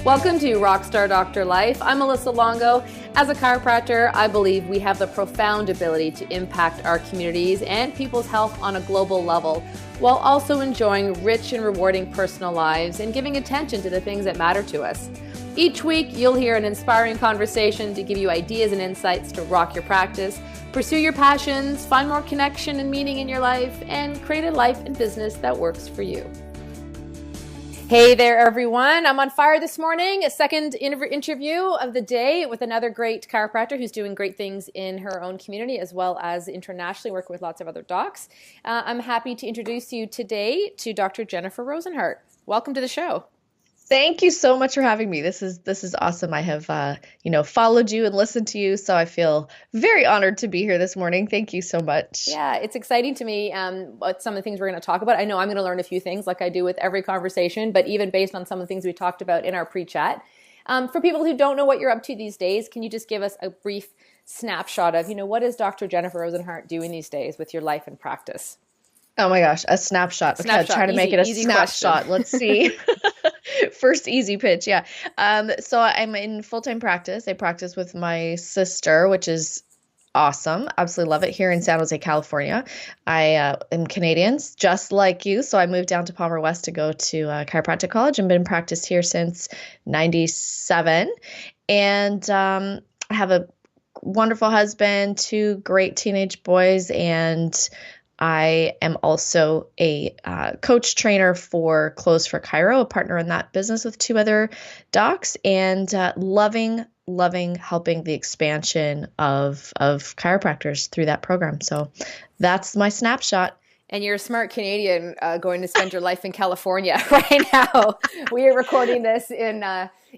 Welcome to Rockstar Doctor Life. I'm Melissa Longo. As a chiropractor, I believe we have the profound ability to impact our communities and people's health on a global level, while also enjoying rich and rewarding personal lives and giving attention to the things that matter to us. Each week, you'll hear an inspiring conversation to give you ideas and insights to rock your practice, pursue your passions, find more connection and meaning in your life, and create a life and business that works for you. Hey there, everyone. I'm on fire this morning. A second interview of the day with another great chiropractor who's doing great things in her own community as well as internationally, working with lots of other docs. I'm happy to introduce you today to Dr. Jennifer Rozenhart. Welcome to the show. Thank you so much for having me. This is awesome. I have followed you and listened to you, so I feel very honored to be here this morning. Thank you so much. Yeah, it's exciting to me what some of the things we're going to talk about. I know I'm going to learn a few things like I do with every conversation, but even based on some of the things we talked about in our pre-chat. For people who don't know what you're up to these days, can you just give us a brief snapshot of, what is Dr. Jennifer Rozenhart doing these days with your life and practice? Oh my gosh, a snapshot. Okay, try to make it a snapshot. Let's see. First easy pitch, yeah. So I'm in full-time practice. I practice with my sister, which is awesome. Absolutely love it, here in San Jose, California. I am Canadian, just like you. So I moved down to Palmer West to go to chiropractic college and been in practice here since 97. And I have a wonderful husband, two great teenage boys, and I am also a coach trainer for CloseForChiro, a partner in that business with two other docs, and loving helping the expansion of chiropractors through that program. So that's my snapshot. And you're a smart Canadian going to spend your life in California right now. We are recording this in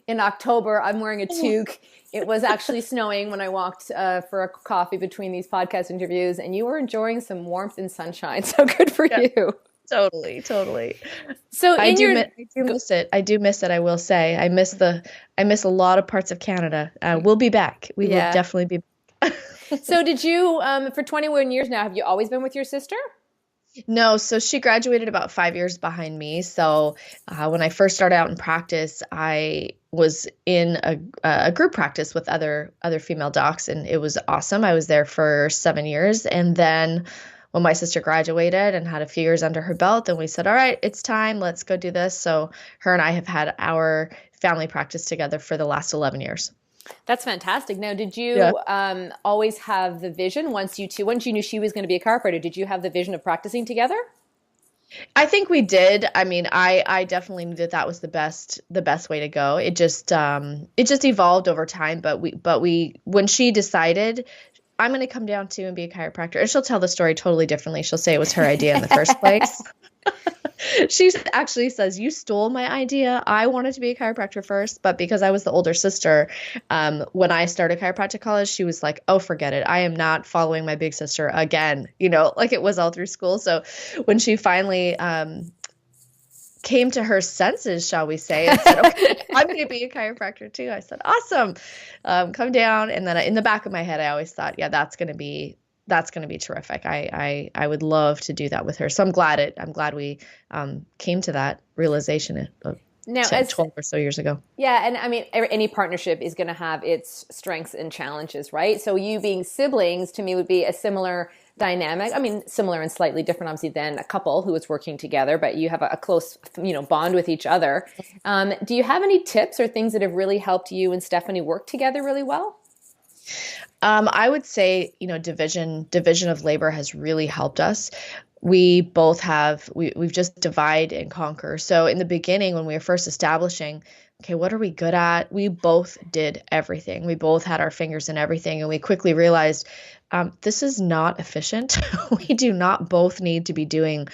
October. I'm wearing a toque. It was actually snowing when I walked for a coffee between these podcast interviews, and you were enjoying some warmth and sunshine. So good for you. Totally. So I do miss it. I will say I miss a lot of parts of Canada. We'll be back. We will definitely be back. So did you, for 21 years now, have you always been with your sister? No, so she graduated about 5 years behind me. So when I first started out in practice, I was in a group practice with other female docs, and it was awesome. I was there for 7 years. And then when my sister graduated and had a few years under her belt, then we said, all right, it's time. Let's go do this. So her and I have had our family practice together for the last 11 years. That's fantastic. Now, did you always have the vision once you knew she was going to be a chiropractor, did you have the vision of practicing together? I think we did. I mean, I definitely knew that was the best way to go. It just evolved over time. But we when she decided, I'm going to come down to and be a chiropractor, and she'll tell the story totally differently. She'll say it was her idea in the first place. She actually says, you stole my idea. I wanted to be a chiropractor first, but because I was the older sister, when I started chiropractic college, she was like, oh, forget it. I am not following my big sister again, like it was all through school. So when she finally came to her senses, shall we say, and said, okay, I'm going to be a chiropractor too, I said, awesome, come down. And then in the back of my head, I always thought, yeah, that's going to be terrific. I would love to do that with her. So I'm glad we came to that realization now, 12 or so years ago. Yeah. And I mean, any partnership is going to have its strengths and challenges, right? So you being siblings to me would be a similar dynamic. I mean, similar and slightly different, obviously, than a couple who is working together, but you have a close, bond with each other. Do you have any tips or things that have really helped you and Stephanie work together really well? I would say, division of labor has really helped us. We both we've just divide and conquer. So in the beginning, when we were first establishing, okay, what are we good at? We both did everything. We both had our fingers in everything. And we quickly realized this is not efficient. We do not both need to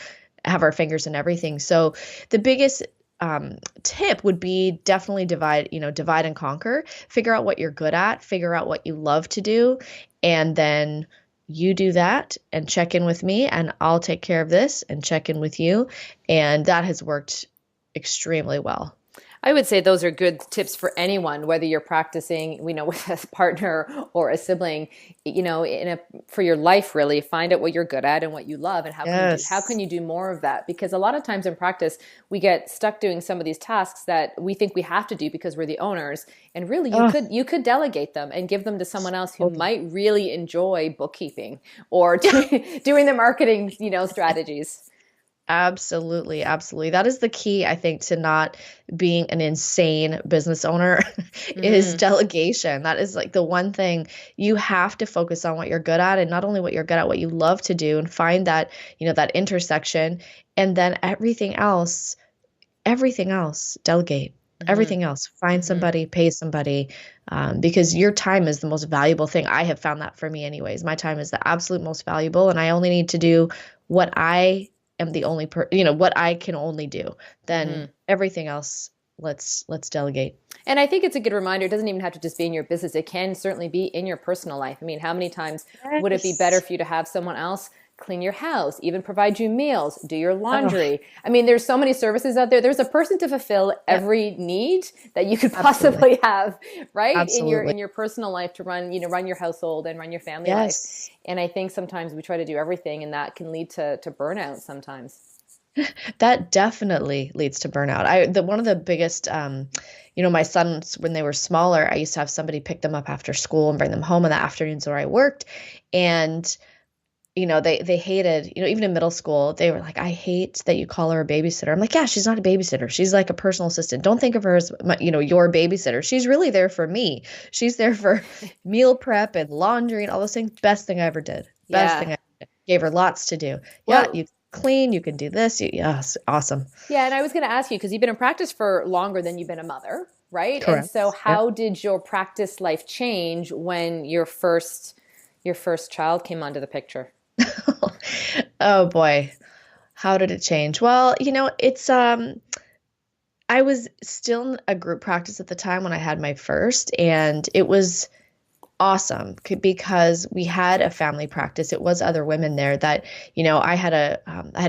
have our fingers in everything. So the biggest tip would be definitely divide and conquer, figure out what you're good at, figure out what you love to do, and then you do that and check in with me, and I'll take care of this and check in with you. And that has worked extremely well. I would say those are good tips for anyone, whether you're practicing, with a partner or a sibling, for your life, really find out what you're good at and what you love, and how can Yes. you do more of that? Because a lot of times in practice, we get stuck doing some of these tasks that we think we have to do because we're the owners, and really Oh, you could delegate them and give them to someone else who totally. might really enjoy bookkeeping or doing the marketing, strategies. Absolutely, absolutely. That is the key, I think, to not being an insane business owner is Hmm. delegation. That is like the one thing you have to focus on what you're good at, and not only what you're good at, what you love to do, and find that, that intersection. And then everything else, delegate. Hmm. Everything else, find Hmm. somebody, pay somebody, because your time is the most valuable thing. I have found that for me, anyways. My time is the absolute most valuable, and I only need to do what I am the only what I can only do. Then Hmm. everything else, let's delegate. And I think it's a good reminder. It doesn't even have to just be in your business. It can certainly be in your personal life. I mean, how many times would it be better Yes. for you to have someone else clean your house, even provide you meals, do your Oh, laundry? I mean, there's so many services out there. There's a person to fulfill yep, every need that you could absolutely. possibly have, right? Absolutely. In your personal life to run, run your household and run your family life. Yes. And I think sometimes we try to do everything, and that can lead to burnout sometimes. That definitely leads to burnout. One of the biggest, my sons, when they were smaller, I used to have somebody pick them up after school and bring them home in the afternoons where I worked. And, they hated, even in middle school, they were like, I hate that you call her a babysitter. I'm like, yeah, she's not a babysitter. She's like a personal assistant. Don't think of her as, your babysitter. She's really there for me. She's there for meal prep and laundry and all those things. Best thing I ever did. Best thing Yeah. I ever did. Gave her lots to do. Yeah, Well, you clean, you can do this. Yes, awesome. yeah, and I was going to ask you because you've been in practice for longer than you've been a mother, right? And so Correct. Yep. how did your practice life change when your first child came onto the picture? Oh boy, how did it change? Well, it's I was still in a group practice at the time when I had my first, and it was awesome because we had a family practice. It was other women there that, I had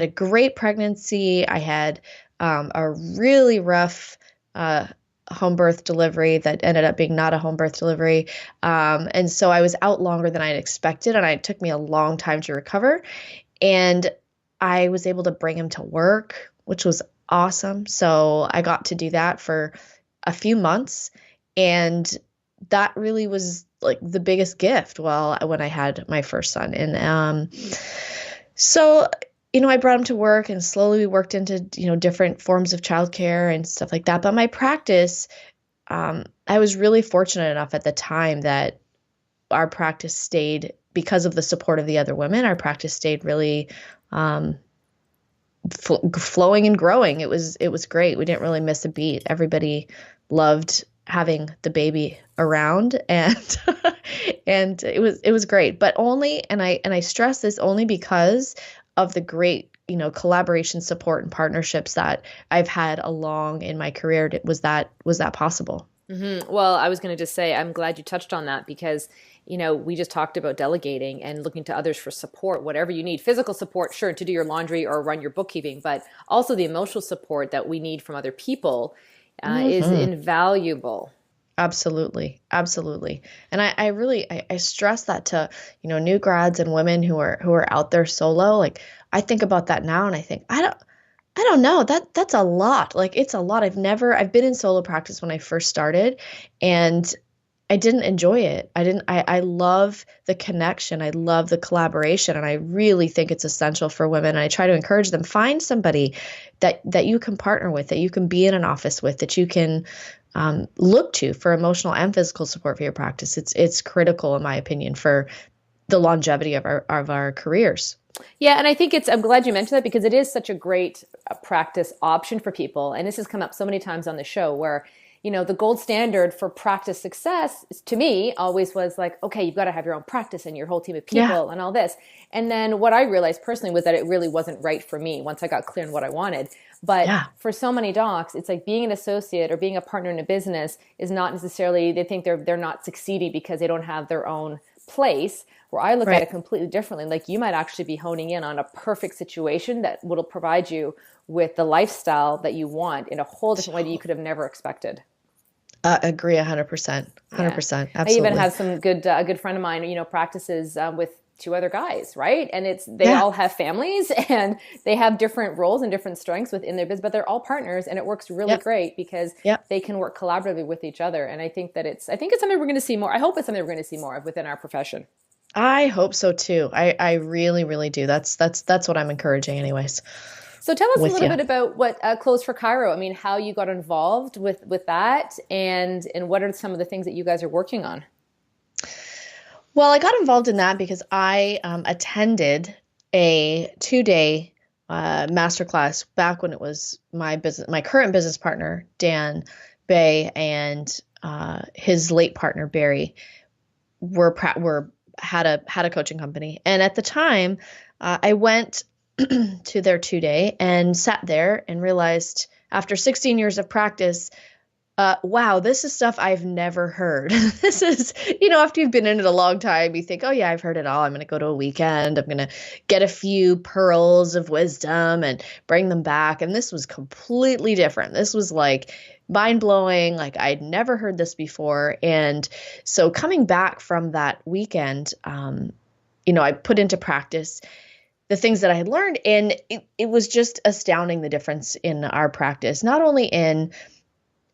a great pregnancy. I had a really rough home birth delivery that ended up being not a home birth delivery. And so I was out longer than I had expected, and it took me a long time to recover. And I was able to bring him to work, which was awesome. So I got to do that for a few months. And that really was like the biggest gift when I had my first son. And so, I brought him to work, and slowly we worked into, different forms of childcare and stuff like that. But my practice, I was really fortunate enough at the time that our practice stayed, because of the support of the other women, our practice stayed really um, flowing and growing. It was great. We didn't really miss a beat. Everybody loved having the baby around, and and it was great. But only, and I stress this only because of the great, collaboration, support, and partnerships that I've had along in my career. Was that possible? Well, I was going to just say, I'm glad you touched on that because, we just talked about delegating and looking to others for support, whatever you need. Physical support, sure, to do your laundry or run your bookkeeping, but also the emotional support that we need from other people is Hmm. invaluable. Absolutely, absolutely. And I really I stress that to, new grads and women who are out there solo. Like, I think about that now, and I think I don't know. That's a lot. Like, it's a lot. I've been in solo practice when I first started, and I didn't enjoy it. I love the connection. I love the collaboration, and I really think it's essential for women. And I try to encourage them, find somebody that you can partner with, that you can be in an office with, that you can look to for emotional and physical support for your practice. It's critical, in my opinion, for the longevity of our careers. Yeah, and I think I'm glad you mentioned that because it is such a great practice option for people. And this has come up so many times on the show where, the gold standard for practice success to me always was like, okay, you've got to have your own practice and your whole team of Yeah, people and all this. And then what I realized personally was that it really wasn't right for me once I got clear on what I wanted. But yeah, for so many docs, it's like being an associate or being a partner in a business is not necessarily, they think they're not succeeding because they don't have their own place. where I look at Right. it completely differently. Like you might actually be honing in on a perfect situation that will provide you with the lifestyle that you want in a whole different way that you could have never expected. Agree 100%. Yeah. 100%. I even Absolutely. have some good, a good friend of mine, practices with two other guys, right? And they Yeah. all have families and they have different roles and different strengths within their business, but they're all partners and it works really Yep. great because Yep. they can work collaboratively with each other. And I think it's something we're going to see more. I hope it's something we're going to see more of within our profession. I hope so too. I really, really do. That's what I'm encouraging anyways So tell us a with little you. bit about what Close for Cairo. I mean, how you got involved with that, and what are some of the things that you guys are working on? Well, I got involved in that because I attended a 2-day masterclass back when it was my current business partner, Dan Bay, and his late partner, Barry, were had a coaching company. And at the time, I went to their 2-day and sat there and realized after 16 years of practice, wow, this is stuff I've never heard. This is, after you've been in it a long time, you think, oh yeah, I've heard it all. I'm going to go to a weekend. I'm going to get a few pearls of wisdom and bring them back. And this was completely different. This was like mind blowing. Like I'd never heard this before. And so coming back from that weekend, I put into practice the things that I had learned. And it was just astounding, the difference in our practice, not only in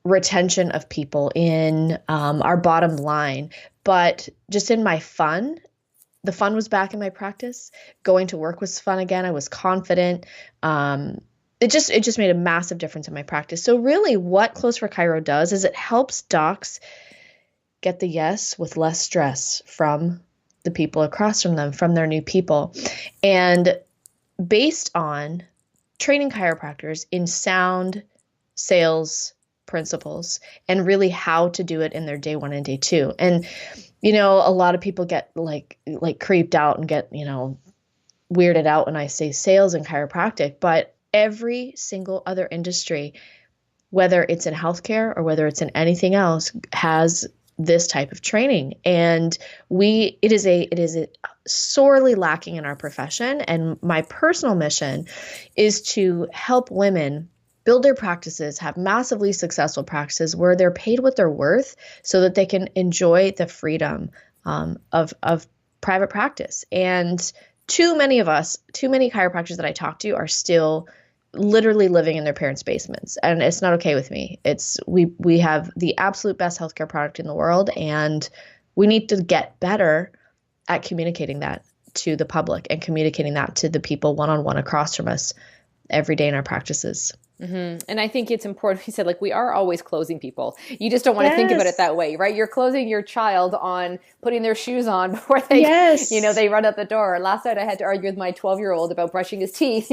retention of people, in our bottom line, but just in my fun. The fun was back in my practice. Going to work was fun again. I was confident. It just made a massive difference in my practice. So really what Close for Chiro does is it helps docs get the yes with less stress from the people across from them, from their new people. And based on training chiropractors in sound sales principles and really how to do it in their day one and day two. And, a lot of people get like creeped out and get, weirded out when I say sales and chiropractic, but every single other industry, whether it's in healthcare or whether it's in anything else, has this type of training. And it is a sorely lacking in our profession. And my personal mission is to help women build their practices, have massively successful practices where they're paid what they're worth so that they can enjoy the freedom of private practice. And too many chiropractors that I talk to are still literally living in their parents' basements. And it's not okay with me. We have the absolute best healthcare product in the world, and we need to get better at communicating that to the public and communicating that to the people one-on-one across from us every day in our practices. Mm-hmm. And I think it's important. You said, we are always closing people. You just don't want to think about it that way, right? You're closing your child on putting their shoes on before they, they run out the door. Last night I had to argue with my 12-year-old about brushing his teeth,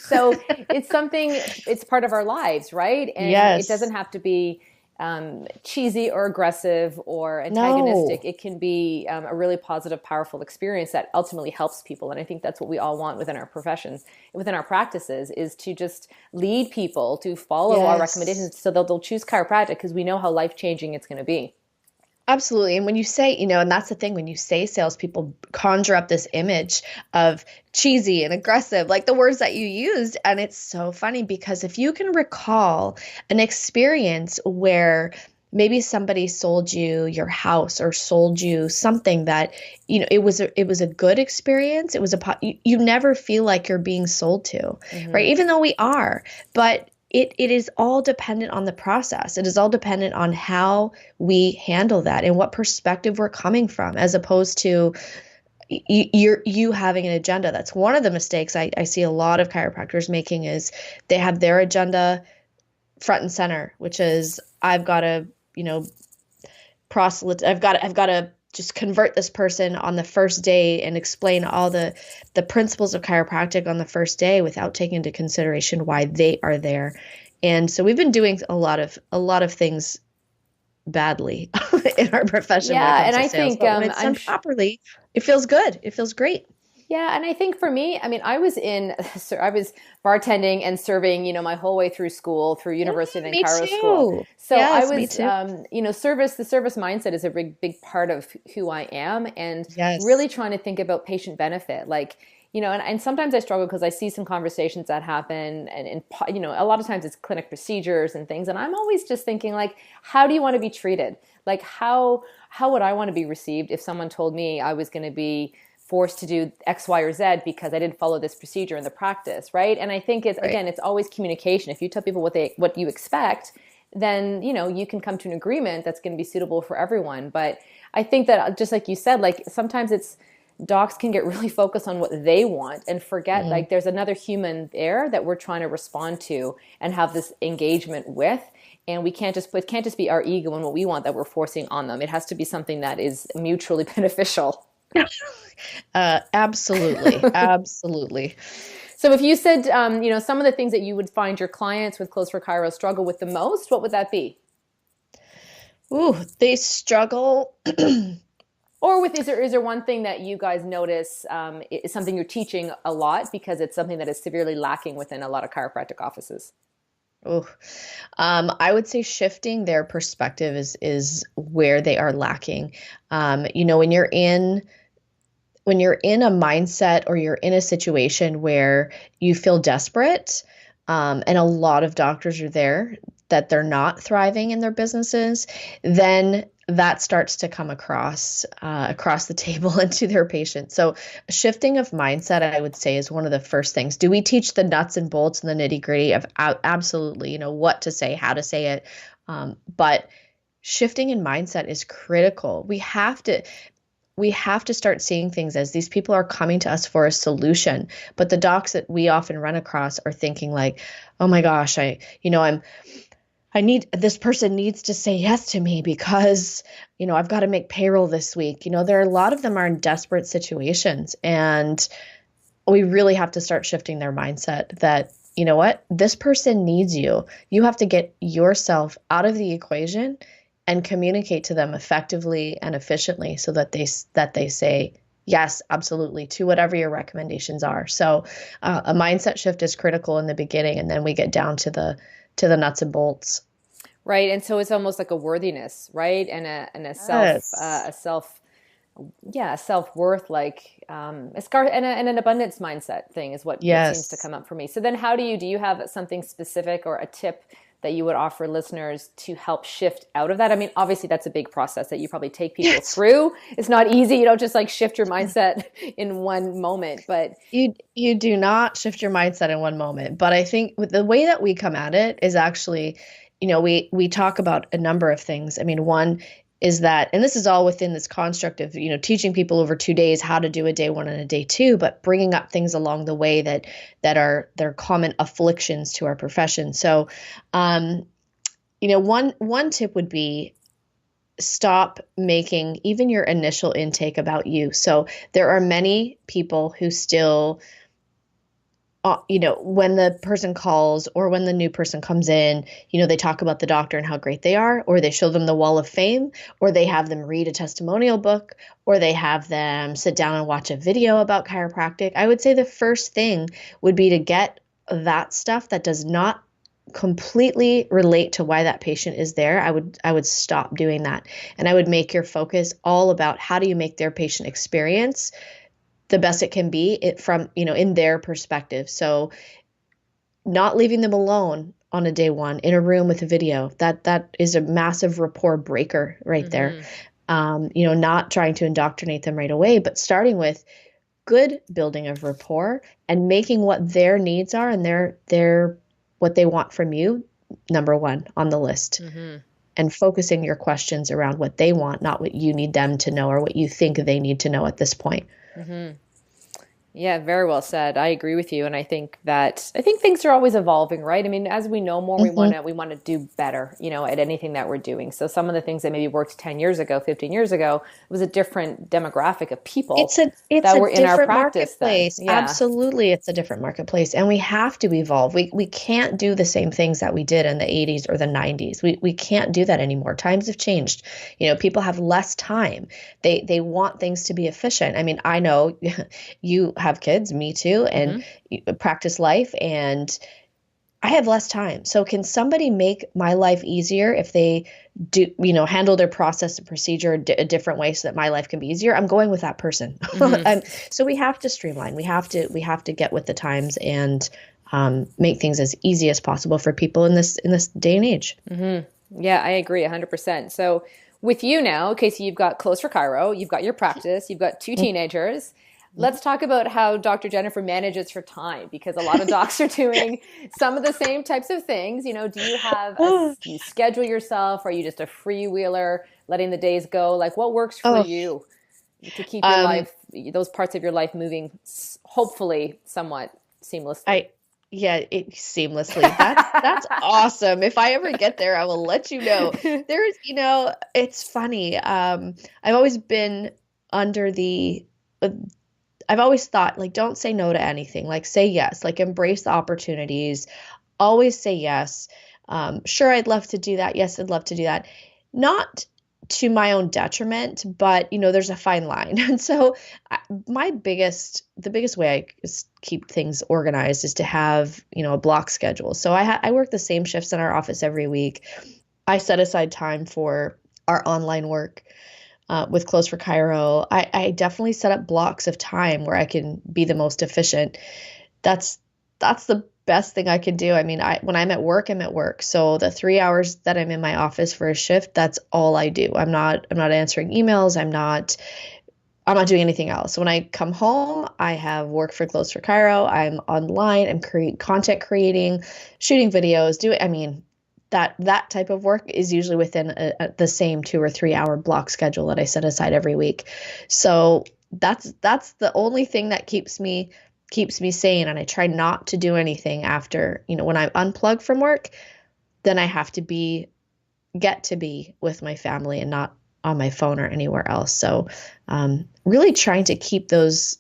So it's part of our lives, right? And it doesn't have to be cheesy or aggressive or antagonistic. No. It can be a really positive, powerful experience that ultimately helps people. And I think that's what we all want within our professions, within our practices, is to just lead people to follow our recommendations so that they'll choose chiropractic because we know how life-changing it's going to be. Absolutely. And when you say, and that's the thing, when you say sales, people conjure up this image of cheesy and aggressive, like the words that you used. And it's so funny because if you can recall an experience where maybe somebody sold you your house or sold you something that, it was a good experience. It was you never feel like you're being sold to, right? Even though we are, but it is all dependent on the process. It is all dependent on how we handle that and what perspective we're coming from, as opposed to you having an agenda. That's one of the mistakes I see a lot of chiropractors making, is they have their agenda front and center, which is I've got to, I've got to just convert this person on the first day and explain all the principles of chiropractic on the first day without taking into consideration why they are there. And so we've been doing a lot of things badly in our profession. Yeah, and I sales. think when it's done properly, it feels good. It feels great. Yeah, and I think for me, I mean, I was bartending and serving, my whole way through school, through Yeah, university and then me Cairo school. too. So I Yes, me was, too. the service mindset is a big part of who I am, and really Yes. trying to think about patient benefit. Like, and sometimes I struggle because I see some conversations that happen, and a lot of times it's clinic procedures and things, and I'm always just thinking like, how do you want to be treated? Like, how would I want to be received if someone told me I was going to be forced to do X, Y, or Z because I didn't follow this procedure in the practice, right? And I think Right. it's always communication. If you tell people what you expect, then you can come to an agreement that's going to be suitable for everyone. But I think that just like you said, like sometimes it's docs can get really focused on what they want and forget Mm. like there's another human there that we're trying to respond to and have this engagement with. And it can't just be our ego and what we want that we're forcing on them. It has to be something that is mutually beneficial. Absolutely. Absolutely. So if you said, some of the things that you would find your clients with Close for Cairo struggle with the most, what would that be? Ooh, they struggle. Or is there one thing that you guys notice is something you're teaching a lot because it's something that is severely lacking within a lot of chiropractic offices? Ooh. I would say shifting their perspective is where they are lacking. When you're in a mindset or you're in a situation where you feel desperate, and a lot of doctors are there that they're not thriving in their businesses, then that starts to come across the table into their patients. So shifting of mindset, I would say, is one of the first things. Do we teach the nuts and bolts and the nitty gritty of absolutely, what to say, how to say it? But shifting in mindset is critical. We have to start seeing things as these people are coming to us for a solution. But the docs that we often run across are thinking like, oh my gosh, this person needs to say yes to me because, I've got to make payroll this week. There are a lot of them are in desperate situations, and we really have to start shifting their mindset that, you know what, this person needs you. You have to get yourself out of the equation and communicate to them effectively and efficiently so that they say yes, absolutely, to whatever your recommendations are. So a mindset shift is critical in the beginning, and then we get down to the nuts and bolts. Right. And so it's almost like a worthiness, right? And a Yes. self worth, like and an abundance mindset thing is what seems to Yes. come up for me. So then, how do you have something specific or a tip that you would offer listeners to help shift out of that? I mean, obviously that's a big process that you probably take people Yes. through. It's not easy. You don't just like shift your mindset in one moment, but You do not shift your mindset in one moment. But I think with the way that we come at it is actually, we talk about a number of things. I mean, one is that, and this is all within this construct of, teaching people over 2 days how to do a day one and a day two, but bringing up things along the way that are their common afflictions to our profession. So, one tip would be stop making even your initial intake about you. So there are many people who still when the person calls or when the new person comes in, they talk about the doctor and how great they are, or they show them the wall of fame, or they have them read a testimonial book, or they have them sit down and watch a video about chiropractic. I would say the first thing would be to get that stuff that does not completely relate to why that patient is there. I would stop doing that. And I would make your focus all about how do you make their patient experience the best it can be from, in their perspective. So not leaving them alone on a day one in a room with a video, that is a massive rapport breaker right there. Not trying to indoctrinate them right away, but starting with good building of rapport and making what their needs are and their what they want from you, number one on the list. And focusing your questions around what they want, not what you need them to know or what you think they need to know at this point. Yeah, very well said. I agree with you, and I think things are always evolving, right? I mean, as we know more, Mm-hmm. we want to do better, at anything that we're doing. So some of the things that maybe worked 10 years ago, 15 years ago, was a different demographic of people It's that a were in our different practice then. marketplace. Yeah. Absolutely, it's a different marketplace, and we have to evolve. We can't do the same things that we did in the 80s or the 90s. We can't do that anymore. Times have changed. People have less time. They want things to be efficient. I mean, I know you have kids, me too, and practice life, and I have less time. So can somebody make my life easier if they do, handle their process and procedure a different way so that my life can be easier? I'm going with that person. So we have to streamline. We have to get with the times and make things as easy as possible for people in this day and age. Yeah, I agree 100%. So with you now, okay, so you've got CloseForChiro, you've got your practice, you've got two teenagers. Let's talk about how Dr. Jennifer manages her time, because a lot of docs are doing some of the same types of things. Do you schedule yourself? Are you just a freewheeler, letting the days go? Like, what works for you to keep your life, those parts of your life moving, hopefully somewhat seamlessly? Seamlessly. That's awesome. If I ever get there, I will let you know. There's, it's funny. I've always been I've always thought, like, don't say no to anything. Like, say yes. Like, embrace the opportunities. Always say yes. Sure, I'd love to do that. Yes, I'd love to do that. Not to my own detriment, but there's a fine line. And so the biggest way I keep things organized is to have, a block schedule. So I work the same shifts in our office every week. I set aside time for our online work. With CloseForChiro, I definitely set up blocks of time where I can be the most efficient. That's the best thing I can do. I mean, when I'm at work, I'm at work. So the 3 hours that I'm in my office for a shift, that's all I do. I'm not answering emails. I'm not doing anything else. When I come home, I have work for CloseForChiro. I'm online. I'm content creating, shooting videos, that type of work is usually within the same 2 or 3 hour block schedule that I set aside every week. So that's the only thing that keeps me sane. And I try not to do anything after, when I unplug from work, then I have to get to be with my family and not on my phone or anywhere else. So really trying to keep those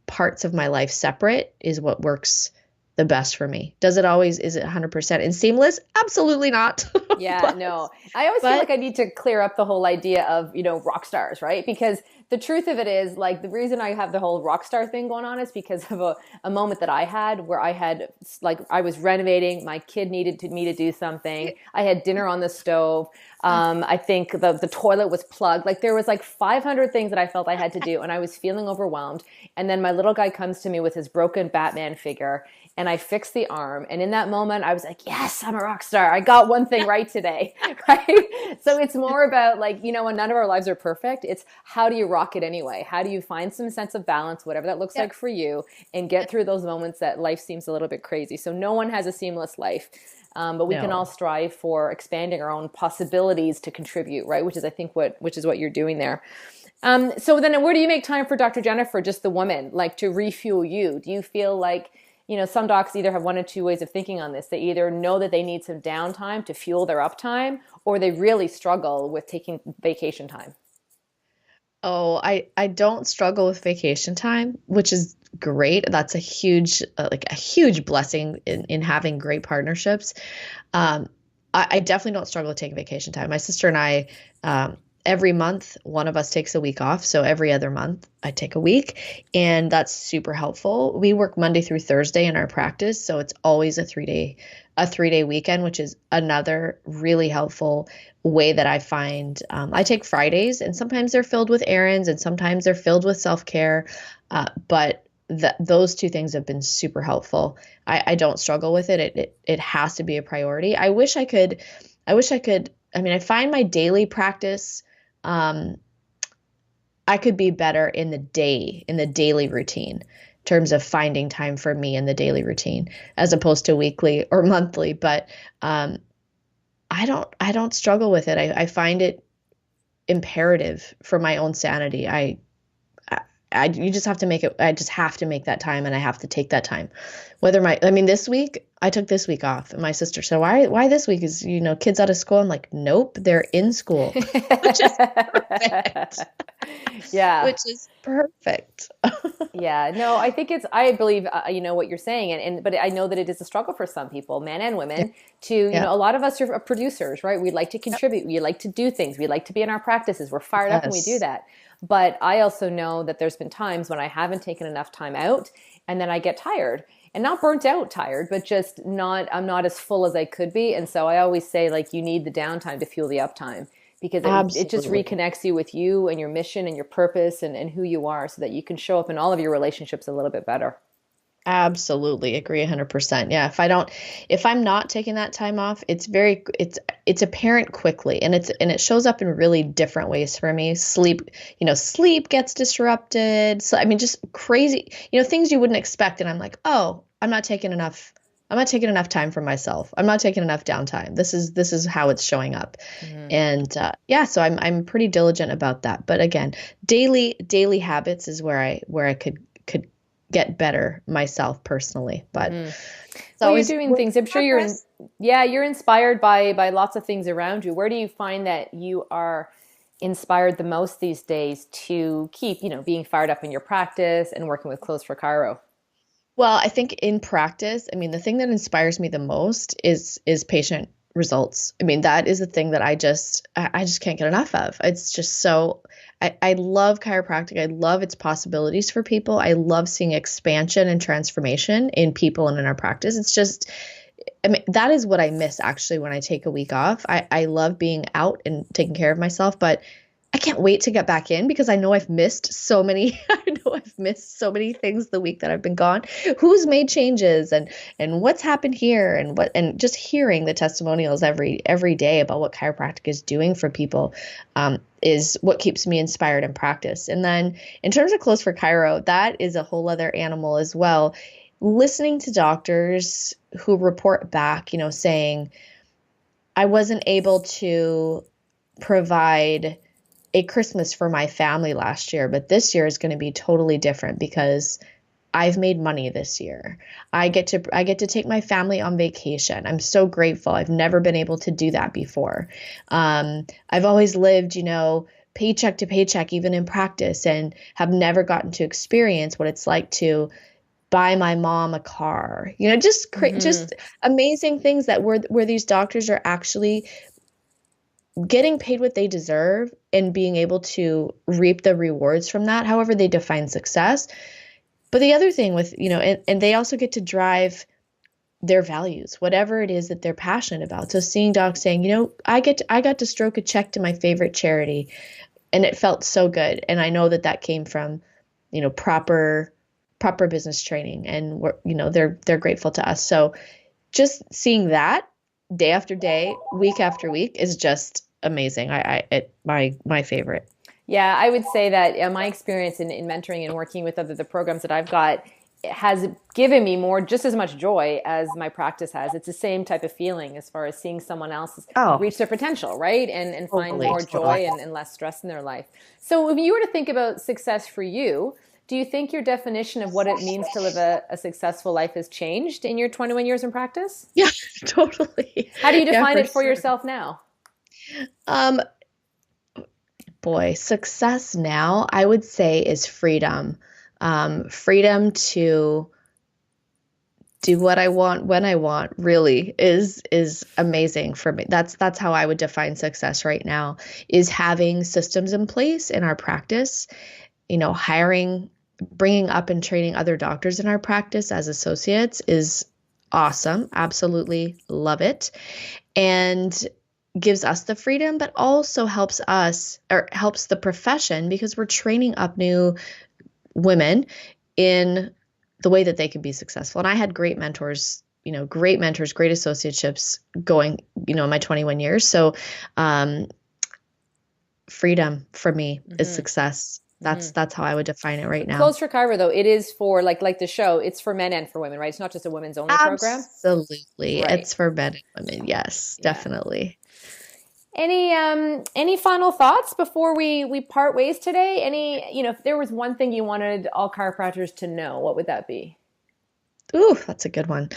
parts of my life separate is what works the best for me. Is it 100% and seamless? Absolutely not. Yeah, no. I always feel like I need to clear up the whole idea of, rock stars, right? Because the truth of it is, like, the reason I have the whole rock star thing going on is because of a moment that I had where I was renovating, my kid needed me to do something. I had dinner on the stove. I think the toilet was plugged. Like, there was like 500 things that I felt I had to do, and I was feeling overwhelmed. And then my little guy comes to me with his broken Batman figure, and I fixed the arm. And in that moment, I was like, yes, I'm a rock star. I got one thing right today, right? So it's more about, like, when none of our lives are perfect, it's how do you rock it anyway? How do you find some sense of balance, whatever that looks like for you, and get through those moments that life seems a little bit crazy? So no one has a seamless life. But we can all strive for expanding our own possibilities to contribute, right? Which is, I think, what you're doing there. So then where do you make time for Dr. Jennifer, just the woman, like, to refuel you? Do you feel like, some docs either have one or two ways of thinking on this. They either know that they need some downtime to fuel their uptime, or they really struggle with taking vacation time. Oh, I don't struggle with vacation time, which is great. That's a huge blessing in having great partnerships. I definitely don't struggle with taking vacation time. My sister and I, every month, one of us takes a week off. So every other month I take a week, and that's super helpful. We work Monday through Thursday in our practice. So it's always a 3-day weekend, which is another really helpful way that I find. I take Fridays, and sometimes they're filled with errands and sometimes they're filled with self-care. But those two things have been super helpful. I don't struggle with it. It has to be a priority. I wish I could, I find my daily practice, I could be better in the daily routine in terms of finding time for me in the daily routine as opposed to weekly or monthly. But I don't struggle with it. I find it imperative for my own sanity. You just have to make it. I just have to make that time, and I have to take that time. This week I took this week off, and my sister said, "Why this week? Is kids out of school?" I'm like, "Nope, they're in school," which is perfect. Yeah, which is perfect. Yeah, no, I think I believe, what you're saying. But I know that it is a struggle for some people, men and Yeah. women, to, Yeah. a lot of us are producers, right? We like to contribute. We like to do things. We like to be in our practices. We're fired up when we do Yes. that. But I also know that there's been times when I haven't taken enough time out and then I get tired and not burnt out tired, but just I'm not as full as I could be. And so I always say, like, you need the downtime to fuel the uptime, because it just Absolutely. reconnects you with you and your mission and your purpose and who you are, so that you can show up in all of your relationships a little bit better. Absolutely agree 100%. Yeah, if I'm not taking that time off, it's apparent quickly, and it shows up in really different ways for me. Sleep gets disrupted. So I mean, just crazy, things you wouldn't expect, and I'm like, "Oh, I'm not taking enough time for myself. I'm not taking enough downtime. This is how it's showing up." Mm-hmm. And yeah, so I'm pretty diligent about that. But again, daily habits is where I could get better myself personally. But Mm-hmm. it's Well, you're always doing work things. in I'm sure progress. you're inspired by lots of things around you. Where do you find that you are inspired the most these days to keep, being fired up in your practice and working with Close for Chiro? Well, I think in practice, I mean, the thing that inspires me the most is patient results. I mean, that is the thing that I just can't get enough of. It's just so I love chiropractic. I love its possibilities for people. I love seeing expansion and transformation in people and in our practice. It's just, I mean, that is what I miss actually when I take a week off. I love being out and taking care of myself, but I can't wait to get back in because I know I've missed so many. I know I've missed so many things the week that I've been gone. Who's made changes and what's happened here and just hearing the testimonials every day about what chiropractic is doing for people is what keeps me inspired in practice. And then in terms of Close for Chiro, that is a whole other animal as well. Listening to doctors who report back, saying I wasn't able to provide a Christmas for my family last year, but this year is going to be totally different because I've made money this year. I get to take my family on vacation. I'm so grateful. I've never been able to do that before. I've always lived, paycheck to paycheck, even in practice, and have never gotten to experience what it's like to buy my mom a car. Mm-hmm. Just amazing things that where these doctors are actually getting paid what they deserve and being able to reap the rewards from that, however they define success. But the other thing with, and they also get to drive their values, whatever it is that they're passionate about. So seeing docs saying, I got to stroke a check to my favorite charity, and it felt so good. And I know that came from, proper business training, and they're grateful to us. So just seeing that day after day, week after week is just amazing. My favorite. Yeah, I would say that my experience in mentoring and working with the programs that I've got has given me just as much joy as my practice has. It's the same type of feeling as far as seeing someone else Oh, reach their potential, right? And find totally, more totally. joy and less stress in their life. So if you were to think about success for you, do you think your definition of what it means to live a successful life has changed in your 21 years in practice? Yeah, totally. How do you Yeah, define for it for sure. yourself now? Um, Boy, success now, I would say, is freedom. Freedom to do what I want when I want really is amazing for me. That's how I would define success right now, is having systems in place in our practice, hiring, bringing up and training other doctors in our practice as associates is awesome. Absolutely love it. And gives us the freedom, but also helps us or helps the profession because we're training up new women in the way that they can be successful. And I had great mentors, great associateships going, in my 21 years. So, freedom for me is Mm-hmm. success. Mm-hmm. That's how I would define it right now. Close for Kyra, though, it is for like the show. It's for men and for women, right? It's not just a women's only program, Absolutely. right? It's for men and women. Yes, Yeah. definitely. Any final thoughts before we part ways today? If there was one thing you wanted all chiropractors to know, what would that be? Ooh, that's a good one.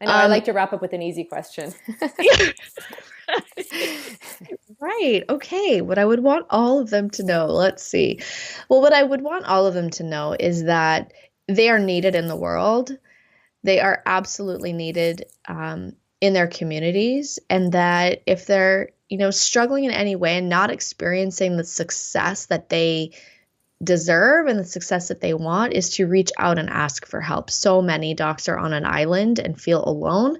I know I Um, like to wrap up with an easy question. Right. Okay. What I would want all of them to know, let's see. Well, what I would want all of them to know is that they are needed in the world. They are absolutely needed in their communities, and that if they're, struggling in any way and not experiencing the success that they deserve and the success that they want, is to reach out and ask for help. So many docs are on an island and feel alone,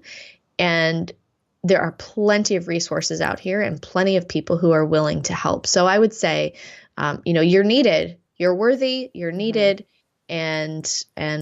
and there are plenty of resources out here and plenty of people who are willing to help. So I would say, you're needed, you're worthy, you're needed, and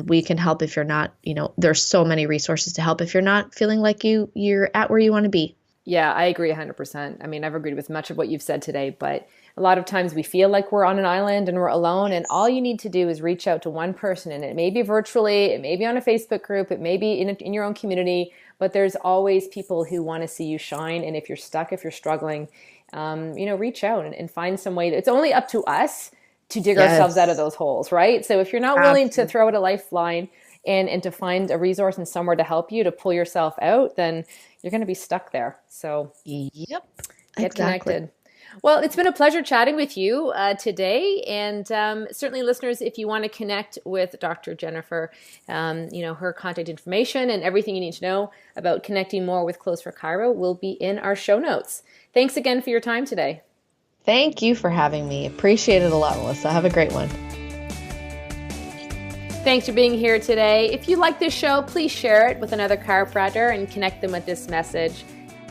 we can help if you're not, there's so many resources to help if you're not feeling like you're at where you want to be. Yeah, I agree 100%. I mean, I've agreed with much of what you've said today, but a lot of times we feel like we're on an island and we're alone, and all you need to do is reach out to one person, and it may be virtually, it may be on a Facebook group, it may be in your own community, but there's always people who want to see you shine. And if you're stuck, if you're struggling, reach out and find some way. It's only up to us to dig ourselves out of those holes, right? So if you're not willing to throw out a lifeline and to find a resource and somewhere to help you to pull yourself out, then you're going to be stuck there. So get connected. Well, it's been a pleasure chatting with you today. And certainly listeners, if you want to connect with Dr. Jennifer, her contact information and everything you need to know about connecting more with CloseForChiro will be in our show notes. Thanks again for your time today. Thank you for having me. Appreciate it a lot, Melissa. Have a great one. Thanks for being here today. If you like this show, please share it with another chiropractor and connect them with this message.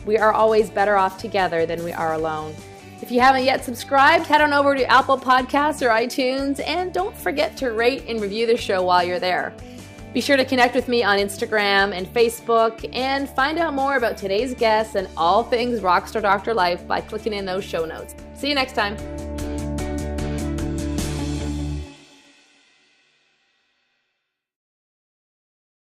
We are always better off together than we are alone. If you haven't yet subscribed, head on over to Apple Podcasts or iTunes, and don't forget to rate and review the show while you're there. Be sure to connect with me on Instagram and Facebook, and find out more about today's guests and all things Rockstar Doctor Life by clicking in those show notes. See you next time.